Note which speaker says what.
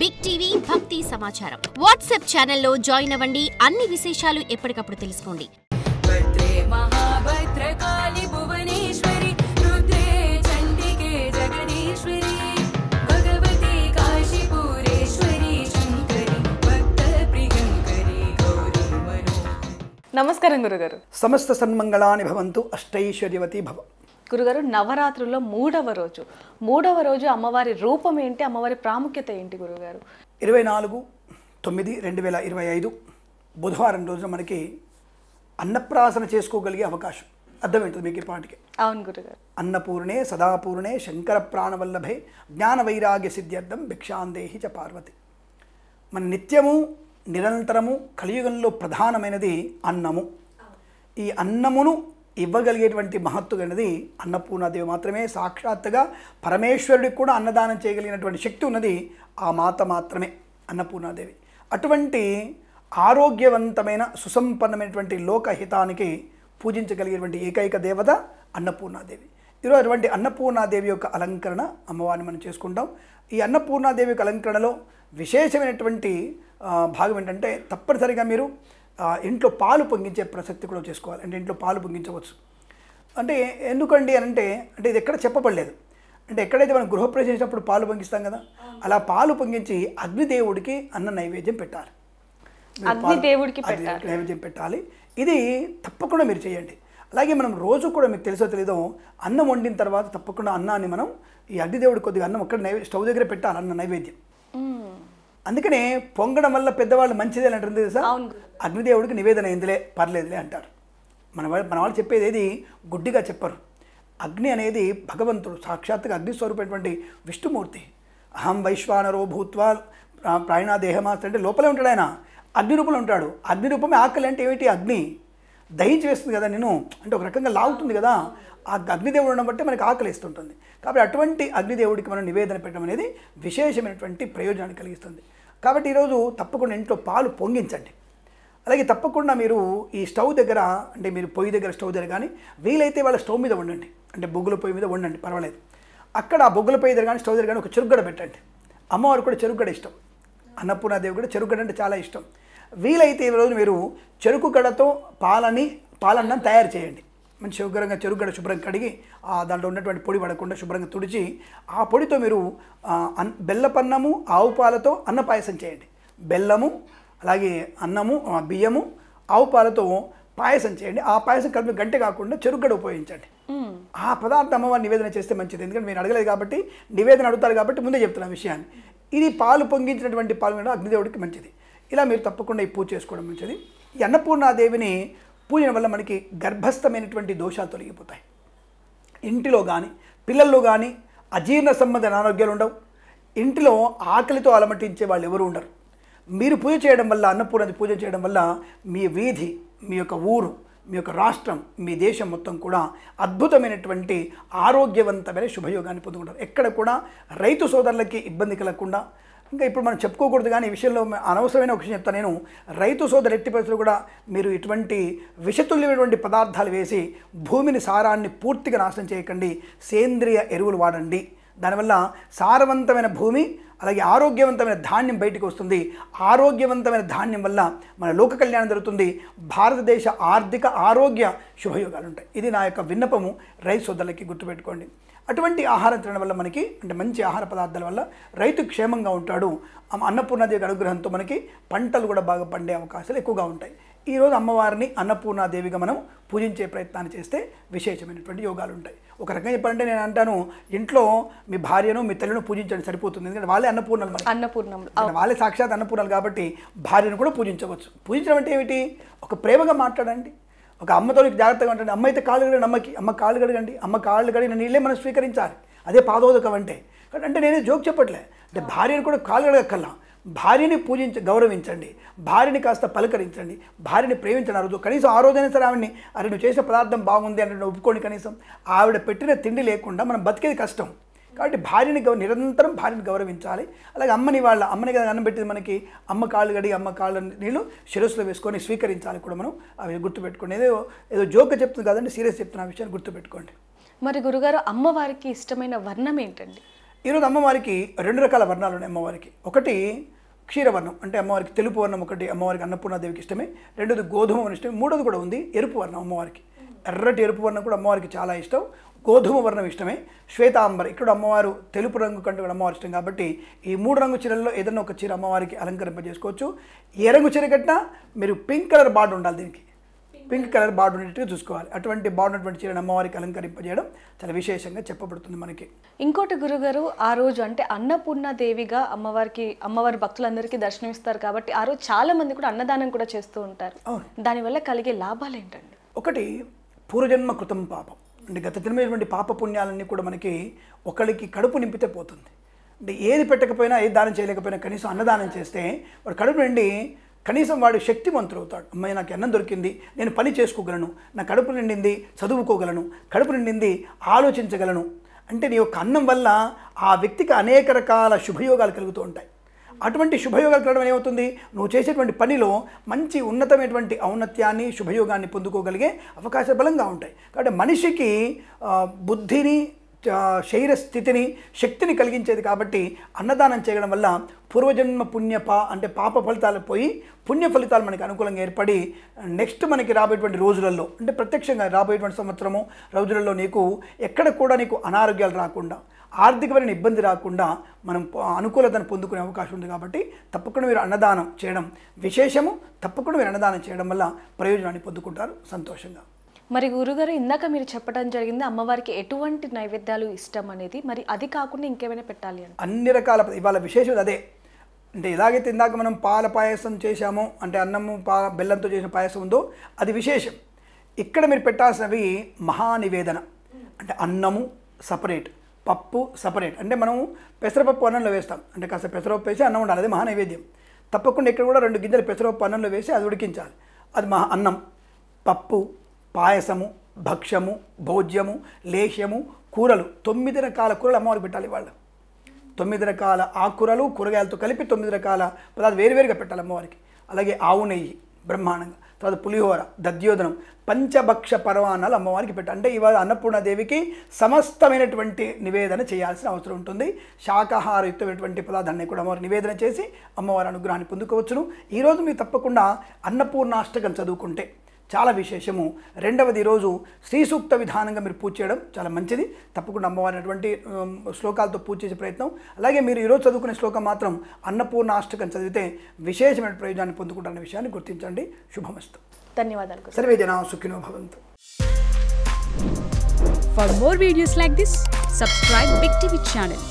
Speaker 1: Big TV భక్తి సమాచారం WhatsApp ఛానల్లో జాయిన్ అవ్వండి. అన్ని విశేషాలు ఎప్పటికప్పుడు తెలుసుకోండి.
Speaker 2: నమస్కారం గురుగారు.
Speaker 3: సమస్త సన్మంగళాని భవంతు, అష్టైశ్వర్యవతి భవ.
Speaker 2: గురుగారు, నవరాత్రుల్లో మూడవ రోజు అమ్మవారి రూపం ఏంటి, అమ్మవారి ప్రాముఖ్యత ఏంటి గురుగారు?
Speaker 3: 24/9/2025 బుధవారం రోజున మనకి అన్నప్రాసన చేసుకోగలిగే అవకాశం. అర్థమేంటుంది మీకు ఇప్పటికే?
Speaker 2: అవును గురుగారు.
Speaker 3: అన్నపూర్ణే సదాపూర్ణే శంకర ప్రాణవల్లభే జ్ఞాన వైరాగ్య సిద్ధ్యర్థం భిక్షాందేహి చ పార్వతి. మన నిత్యము నిరంతరము కలియుగంలో ప్రధానమైనది అన్నము. ఈ అన్నమును ఇవ్వగలిగేటువంటి మహత్తు అనేది అన్నపూర్ణాదేవి మాత్రమే. సాక్షాత్తుగా పరమేశ్వరుడికి కూడా అన్నదానం చేయగలిగినటువంటి శక్తి ఉన్నది ఆ మాత మాత్రమే, అన్నపూర్ణాదేవి. అటువంటి ఆరోగ్యవంతమైన సుసంపన్నమైనటువంటి లోకహితానికి పూజించగలిగేటువంటి ఏకైక దేవత అన్నపూర్ణాదేవి. ఈరోజు అటువంటి అన్నపూర్ణాదేవి యొక్క అలంకరణ అమ్మవారిని మనం చేసుకుంటాం. ఈ అన్నపూర్ణాదేవి యొక్క అలంకరణలో విశేషమైనటువంటి భాగం ఏంటంటే, తప్పనిసరిగా మీరు ఇంట్లో పాలు పొంగించే ప్రసక్తి కూడా చేసుకోవాలి. అంటే ఇంట్లో పాలు పొంగించవచ్చు. అంటే ఎందుకండి అని అంటే ఇది ఎక్కడ చెప్పబడలేదు. అంటే ఎక్కడైతే మనం గృహప్రవేశం చేసినప్పుడు పాలు పొంగిస్తాం కదా, అలా పాలు పొంగించి అగ్నిదేవుడికి అన్న నైవేద్యం పెట్టాలి. నైవేద్యం పెట్టాలి. ఇది తప్పకుండా మీరు చేయండి. అలాగే మనం రోజు కూడా మీకు తెలుసో తెలీదో అన్నం వండిన తర్వాత తప్పకుండా అన్నాన్ని మనం ఈ అగ్నిదేవుడికి కొద్దిగా అన్నం అక్కడ స్టవ్ దగ్గర పెట్టాలి, అన్న నైవేద్యం. అందుకనే పొంగడం వల్ల పెద్దవాళ్ళు మంచిదే అంటారు తెలుసా. అగ్నిదేవుడికి నివేదన అయిందిలే, పర్లేదులే అంటారు. మన వాళ్ళు చెప్పేది ఏది గుడ్డిగా చెప్పరు. అగ్ని అనేది భగవంతుడు, సాక్షాత్తుగా అగ్నిస్వరూపమైనటువంటి విష్ణుమూర్తి. అహం వైశ్వానరో భూత్వా ప్రాణా దేహమాస్తి అంటే లోపలే ఉంటాడు ఆయన, అగ్ని రూపంలో ఉంటాడు. అగ్ని రూపమే ఆకలి అంటే ఏమిటి? అగ్ని దహించి వేస్తుంది కదా నేను, అంటే ఒక రకంగా లాగుతుంది కదా. ఆ అగ్నిదేవుడు ఉండడం బట్టి మనకి ఆకలి ఇస్తుంటుంది. కాబట్టి అటువంటి అగ్నిదేవుడికి మనం నివేదన పెట్టడం అనేది విశేషమైనటువంటి ప్రయోజనాన్ని కలిగిస్తుంది. కాబట్టి ఈరోజు తప్పకుండా ఇంట్లో పాలు పొంగించండి. అలాగే తప్పకుండా మీరు ఈ స్టవ్ దగ్గర, అంటే మీరు పొయ్యి దగ్గర స్టవ్ దగ్గర కానీ వీలైతే వాళ్ళ స్టవ్ మీద వండండి. అంటే బొగ్గుల పొయ్యి మీద వండండి, పర్వాలేదు. అక్కడ ఆ బొగ్గుల పొయ్యి దగ్గర కానీ స్టవ్ దగ్గర కానీ ఒక చెరుకుగడ పెట్టండి. అమ్మవారు కూడా చెరుకుగడ ఇష్టం, అన్నపూర్ణాదేవి కూడా చెరుకుగడ అంటే చాలా ఇష్టం. వీలైతే ఈరోజు మీరు చెరుకుగడతో పాలన్నం తయారు చేయండి. మంచి శుభ్రంగా చెరుకుగడ శుభ్రం కడిగి దాంట్లో ఉన్నటువంటి పొడి పడకుండా శుభ్రంగా తుడిచి ఆ పొడితో మీరు బెల్లపన్నము ఆవు పాలతో అన్న పాయసం చేయండి. బెల్లము అలాగే అన్నము బియ్యము ఆవు పాలతో పాయసం చేయండి. ఆ పాయసం కలిపి గంటె కాకుండా చెరుకుగడ ఉపయోగించండి. ఆ పదార్థం అమ్మవారి నివేదన చేస్తే మంచిది. ఎందుకంటే మీరు అడగలేదు కాబట్టి, నివేదన అడుగుతారు కాబట్టి ముందే చెప్తున్న విషయాన్ని. ఇది పాలు పొంగించినటువంటి పాలు అగ్నిదేవుడికి మంచిది. ఇలా మీరు తప్పకుండా ఈ పూజ చేసుకోవడం మంచిది. ఈ అన్నపూర్ణాదేవిని పూజన వల్ల మనకి గర్భస్థమైనటువంటి దోషాలు తొలగిపోతాయి. ఇంటిలో కానీ పిల్లల్లో కానీ అజీర్ణ సంబంధ అనారోగ్యాలు ఉండవు. ఇంటిలో ఆకలితో అలమటించే వాళ్ళు ఎవరు ఉండరు. మీరు పూజ చేయడం వల్ల, అన్నపూర్ణది పూజ చేయడం వల్ల మీ వీధి, మీ యొక్క ఊరు, మీ యొక్క రాష్ట్రం, మీ దేశం మొత్తం కూడా అద్భుతమైనటువంటి ఆరోగ్యవంతమైన శుభయోగాన్ని పొందుకుంటారు. ఎక్కడ కూడా రైతు సోదరులకి ఇబ్బంది కలగకుండా, ఇంకా ఇప్పుడు మనం చెప్పుకోకూడదు కానీ ఈ విషయంలో అనవసరమైన ఒక విషయం చెప్తాను నేను. రైతు సోదరు ఎట్టి పరిస్థితులు కూడా మీరు ఇటువంటి విషతుల్యమైనటువంటి పదార్థాలు వేసి భూమిని సారాన్ని పూర్తిగా నాశనం చేయకండి. సేంద్రియ ఎరువులు వాడండి. దానివల్ల సారవంతమైన భూమి అలాగే ఆరోగ్యవంతమైన ధాన్యం బయటికి వస్తుంది. ఆరోగ్యవంతమైన ధాన్యం వల్ల మన లోక కళ్యాణం జరుగుతుంది. భారతదేశ ఆర్థిక ఆరోగ్య శుభయోగాలు ఉంటాయి. ఇది నా యొక్క విన్నపము రైతు సోదరులకి, గుర్తుపెట్టుకోండి. అటువంటి ఆహారం తినడం వల్ల మనకి, అంటే మంచి ఆహార పదార్థాల వల్ల రైతు క్షేమంగా ఉంటాడు. అన్నపూర్ణాదేవి అనుగ్రహంతో మనకి పంటలు కూడా బాగా పండే అవకాశాలు ఎక్కువగా ఉంటాయి. ఈరోజు అమ్మవారిని అన్నపూర్ణాదేవిగా మనం పూజించే ప్రయత్నాన్ని చేస్తే విశేషమైనటువంటి యోగాలు ఉంటాయి. ఒక రకంగా చెప్పాలంటే నేను అంటాను, ఇంట్లో మీ భార్యను మీ తల్లిను పూజించండి సరిపోతుంది. ఎందుకంటే వాళ్ళే అన్నపూర్ణలు, వాళ్ళే సాక్షాత్ అన్నపూర్ణాలు కాబట్టి భార్యను కూడా పూజించవచ్చు. పూజించడం అంటే ఏమిటి? ఒక ప్రేమగా మాట్లాడండి. ఒక అమ్మతో జాగ్రత్తగా ఉంటుంది. అమ్మ అయితే కాళ్ళు కడగండి, అమ్మ కాళ్ళు కడగండి. అమ్మ కాళ్ళు కడిగిన నీళ్ళే మనం స్వీకరించాలి. అదే పాదోదకం అంటే. అంటే నేనే జోక్ చెప్పట్లే. అంటే భార్యను కూడా కాళ్ళు కడగక్కల్లా, భార్యని గౌరవించండి, భార్యని కాస్త పలకరించండి, భార్యని ప్రేమించండి. ఆ రోజు కనీసం ఆ రోజైనా సరే ఆవిడని, అరే నువ్వు చేసిన పదార్థం బాగుంది అంటే ఒప్పుకోండి. కనీసం ఆవిడ పెట్టిన తిండి లేకుండా మనం బతికేది కష్టం. కాబట్టి నిరంతరం భార్యని గౌరవించాలి. అలాగే అమ్మని కదా అన్నం పెట్టింది మనకి, అమ్మ కాళ్ళు కడిగి అమ్మ కాళ్ళ నీళ్ళు శిరస్సులో వేసుకొని స్వీకరించాలి కూడా మనం. అవి గుర్తుపెట్టుకోండి. ఏదో జోక్ చెప్తుంది కాదండి, సీరియస్ చెప్తున్న విషయాన్ని గుర్తుపెట్టుకోండి.
Speaker 2: మరి గురుగారు, అమ్మవారికి ఇష్టమైన వర్ణం ఏంటండి?
Speaker 3: ఈరోజు అమ్మవారికి 2 రకాల వర్ణాలు ఉన్నాయి అమ్మవారికి. ఒకటి క్షీరవర్ణం, అంటే అమ్మవారికి తెలుపు వర్ణం ఒకటి అమ్మవారికి అన్నపూర్ణాదేవికి ఇష్టమే. రెండోది గోధుమ వర్ణం ఇష్టమే. మూడోది కూడా ఉంది ఎరుపు వర్ణం అమ్మవారికి. ఎర్రటి ఎరుపు వర్ణం కూడా అమ్మవారికి చాలా ఇష్టం. గోధుమ వర్ణం ఇష్టమే. శ్వేతాంబర, ఇక్కడ అమ్మవారు తెలుపు రంగు కంటే కూడా అమ్మవారి ఇష్టం కాబట్టి ఈ 3 రంగు చీరల్లో ఏదైనా ఒక చీర అమ్మవారికి అలంకరింపజేసుకోవచ్చు. ఏ రంగు చీర కట్టినా మీరు పింక్ కలర్ బార్డర్ ఉండాలి, దీనికి పింక్ కలర్ బార్డర్ ఉండేట్టుగా చూసుకోవాలి. అటువంటి బార్డర్ ఉన్నటువంటి చీరను అమ్మవారికి అలంకరింపజేయడం చాలా విశేషంగా చెప్పబడుతుంది మనకి.
Speaker 2: ఇంకోటి గురుగారు, ఆ రోజు అంటే అన్నపూర్ణాదేవిగా అమ్మవారి భక్తులందరికీ దర్శనమిస్తారు కాబట్టి ఆ రోజు చాలా మంది కూడా అన్నదానం కూడా చేస్తూ ఉంటారు. దానివల్ల కలిగే లాభాలు ఏంటండి?
Speaker 3: ఒకటి పూర్వజన్మ కృతం పాపం, అంటే గత జన్మైనటువంటి పాప పుణ్యాలన్నీ కూడా మనకి ఒకరికి కడుపు నింపితే పోతుంది. అంటే ఏది పెట్టకపోయినా, ఏది దానం చేయలేకపోయినా కనీసం అన్నదానం చేస్తే వాడు కడుపు నిండి కనీసం వాడు శక్తివంతుడు అవుతాడు. అమ్మాయి నాకు అన్నం దొరికింది, నేను పని చేసుకోగలను, నా కడుపు నిండింది చదువుకోగలను, కడుపు నిండింది ఆలోచించగలను. అంటే నీ యొక్క అన్నం వల్ల ఆ వ్యక్తికి అనేక రకాల శుభయోగాలు కలుగుతూ ఉంటాయి. అటువంటి శుభయోగాలు కలగడం ఏమవుతుంది, నువ్వు చేసేటువంటి పనిలో మంచి ఉన్నతమైనటువంటి ఔన్నత్యాన్ని శుభయోగాన్ని పొందుకోగలిగే అవకాశాలు బలంగా ఉంటాయి. కాబట్టి మనిషికి బుద్ధిని, శరీర స్థితిని, శక్తిని కలిగించేది కాబట్టి అన్నదానం చేయడం వల్ల పూర్వజన్మ అంటే పాప ఫలితాలు పోయి పుణ్య ఫలితాలు మనకి అనుకూలంగా ఏర్పడి నెక్స్ట్ మనకి రాబోయేటువంటి రోజులలో, అంటే ప్రత్యక్షంగా రాబోయేటువంటి సంవత్సరము రోజులలో నీకు ఎక్కడ కూడా నీకు అనారోగ్యాలు రాకుండా, ఆర్థికమైన ఇబ్బంది రాకుండా మనం అనుకూలతను పొందుకునే అవకాశం ఉంది. కాబట్టి తప్పకుండా మీరు అన్నదానం చేయడం విశేషము. తప్పకుండా మీరు అన్నదానం చేయడం వల్ల ప్రయోజనాన్ని పొందుకుంటారు సంతోషంగా.
Speaker 2: మరి గురుగారు, ఇందాక మీరు చెప్పడం జరిగింది అమ్మవారికి ఎటువంటి నైవేద్యాలు ఇష్టం అనేది, మరి అది కాకుండా ఇంకేమైనా పెట్టాలి అని?
Speaker 3: అన్ని రకాల, ఇవాళ విశేషం అదే. అంటే ఎలాగైతే ఇందాక మనం పాల పాయసం చేశామో, అంటే అన్నము బెల్లంతో చేసిన పాయసం ఉందో అది విశేషం. ఇక్కడ మీరు పెట్టాల్సినవి మహానివేదన, అంటే అన్నము సపరేట్, పప్పు సపరేట్. అంటే మనం పెసరపప్పు అన్నంలో వేస్తాం, అంటే కాస్త పెసరపప్పు వేసి అన్నం ఉండాలి, అది మహానైవేద్యం. తప్పకుండా ఇక్కడ కూడా 2 గింజలు పెసరపప్పు అన్నంలో వేసి అది ఉడికించాలి. అది అన్నం, పప్పు, పాయసము, భక్ష్యము, భోజ్యము, లేహ్యము, కూరలు, 9 రకాల కూరలు అమ్మవారికి పెట్టాలి. వాళ్ళు 9 రకాల ఆకుకూరలు కూరగాయలతో కలిపి 9 రకాల పదార్థాలు వేరువేరుగా పెట్టాలి అమ్మవారికి. అలాగే ఆవు నెయ్యి బ్రహ్మాండంగా, తర్వాత పులిహోర, దధ్యోదనం, పంచభక్ష పరమాన్నాలు అమ్మవారికి పెట్టాలి. అంటే ఇవాళ అన్నపూర్ణాదేవికి సమస్తమైనటువంటి నివేదన చేయాల్సిన అవసరం ఉంటుంది. శాకాహారయుక్తమైనటువంటి పదార్థాన్ని కూడా అమ్మవారికి నివేదన చేసి అమ్మవారి అనుగ్రహాన్ని పొందుకోవచ్చును. ఈరోజు మీరు తప్పకుండా అన్నపూర్ణాష్టకం చదువుకుంటే చాలా విశేషము. రెండవది, ఈరోజు శ్రీ సూక్త విధానంగా మీరు పూజ చేయడం చాలా మంచిది. తప్పకుండా అమ్మవారినటువంటి శ్లోకాలతో పూజ చేసే ప్రయత్నం. అలాగే మీరు ఈరోజు చదువుకునే శ్లోకం మాత్రం అన్నపూర్ణాష్టకం చదివితే విశేషమైన ప్రయోజనాన్ని పొందుకుంటారనే విషయాన్ని గుర్తించండి. శుభమస్తు.
Speaker 2: ధన్యవాదాలు.
Speaker 3: సర్వే జనా సుఖినో భవంతు.
Speaker 4: For more videos like this, subscribe Big TV channel.